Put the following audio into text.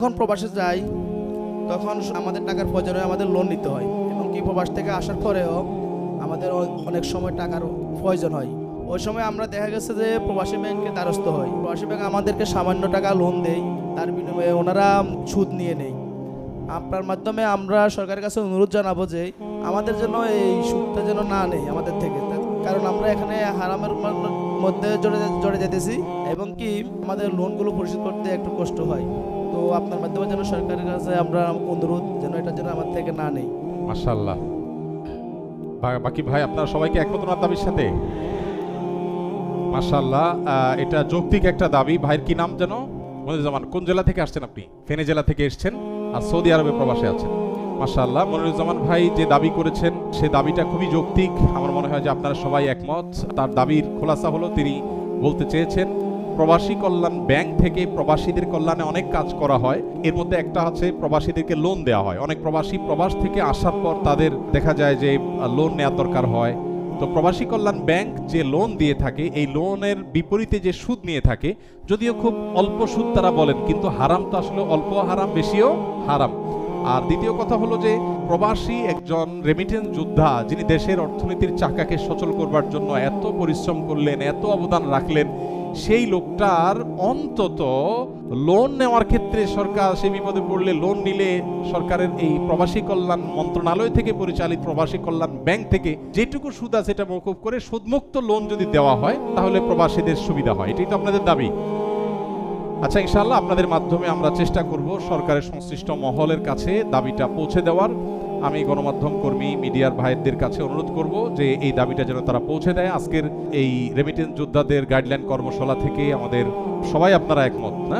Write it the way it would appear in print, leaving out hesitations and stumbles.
যখন প্রবাসে যাই তখন আমাদের টাকার প্রয়োজন হয়, আমাদের লোন নিতে হয় এবং কি প্রবাস থেকে আসার পরেও আমাদের অনেক সময় টাকার প্রয়োজন হয়। ওই সময় আমরা দেখা গেছে যে প্রবাসী ব্যাংকের দ্বারস্থ হই। প্রবাসী ব্যাংক আমাদেরকে সামান্য টাকা লোন দেয়, তার বিনিময়ে ওনারা সুদ নিয়ে নেয়। আপনার মাধ্যমে আমরা সরকারের কাছে অনুরোধ জানাবো যে আমাদের জন্য এই সুদটা যেন না নেই আমাদের থেকে, কারণ আমরা এখানে হারামের মধ্যে জড়ে যেতেছি এবং কি আমাদের লোনগুলো পরিশোধ করতে একটু কষ্ট হয়। তো আপনার মাধ্যমে যেন সরকারের কাছে আমরা অনুরোধ যেন এটা যেন আমার থেকে না নেই। মাশাআল্লাহ। বাকি ভাই আপনারা সবাইকে একমত না দাবির সাথে? মাশাআল্লাহ, এটা যৌক্তিক একটা দাবি। ভাইয়ের কি নাম যেন? মনিরুজ্জামান। কোন জেলা থেকে আসছেন আপনি? ফেনী জেলা থেকে এসেছেন আর সৌদি আরবে প্রবাসে আছেন। মাশাআল্লাহ, মনিরুজ্জামান ভাই যে দাবি করেছেন সে দাবিটা খুবই যৌক্তিক। আমার মনে হয় যে আপনারা সবাই একমত। তার দাবির খোলাসা হলো তিনি বলতে চেয়েছেন প্রবাসী কল্যাণ ব্যাংক থেকে প্রবাসীদের কল্যাণে অনেক কাজ করা হয়। এর মধ্যে একটা হচ্ছে প্রবাসীদেরকে লোন দেওয়া হয়। অনেক প্রবাসী প্রবাস থেকে আসার পর তাদের দেখা যায় যে লোন নেওয়ার দরকার হয়। তো প্রবাসী কল্যাণ ব্যাংক যে লোন দিয়ে থাকে, এই লোনের বিপরীতে যে সুদ নিয়ে থাকে, যদিও খুব অল্প সুদ তারা বলেন, কিন্তু হারাম তো আসলে অল্প হারাম, বেশিও হারাম। আর দ্বিতীয় কথা হলো যে প্রবাসী একজন রেমিটেন্স যোদ্ধা যিনি দেশের অর্থনীতির চাকাকে সচল করবার জন্য এত পরিশ্রম করলেন, এত অবদান রাখলেন, সেই লোকটার অন্তত লোন নেওয়ার ক্ষেত্রে সরকার সে বিপদে পড়লে লোন নিলে সরকারের এই প্রবাসী কল্যাণ মন্ত্রণালয় থেকে পরিচালিত প্রবাসী কল্যাণ ব্যাংক থেকে যেটুকু সুদ আছে এটা মওকুফ করে সুদমুক্ত লোন যদি দেওয়া হয় তাহলে প্রবাসীদের সুবিধা হয়। এটাই তো আপনাদের দাবি। আচ্ছা, ইনশাআল্লাহ আপনাদের মাধ্যমে আমরা চেষ্টা করব সরকারের সংশ্লিষ্ট মহলের কাছে দাবিটা পৌঁছে দেওয়ার। আমি গণমাধ্যম কর্মী মিডিয়ার ভাইদের কাছে অনুরোধ করব যে এই দাবিটা যেন তারা পৌঁছে দেয়। আজকের এই রেমিটেন্স যোদ্ধাদের গাইডলাইন কর্মশালা থেকে আমাদের সবাই আপনারা একমত না?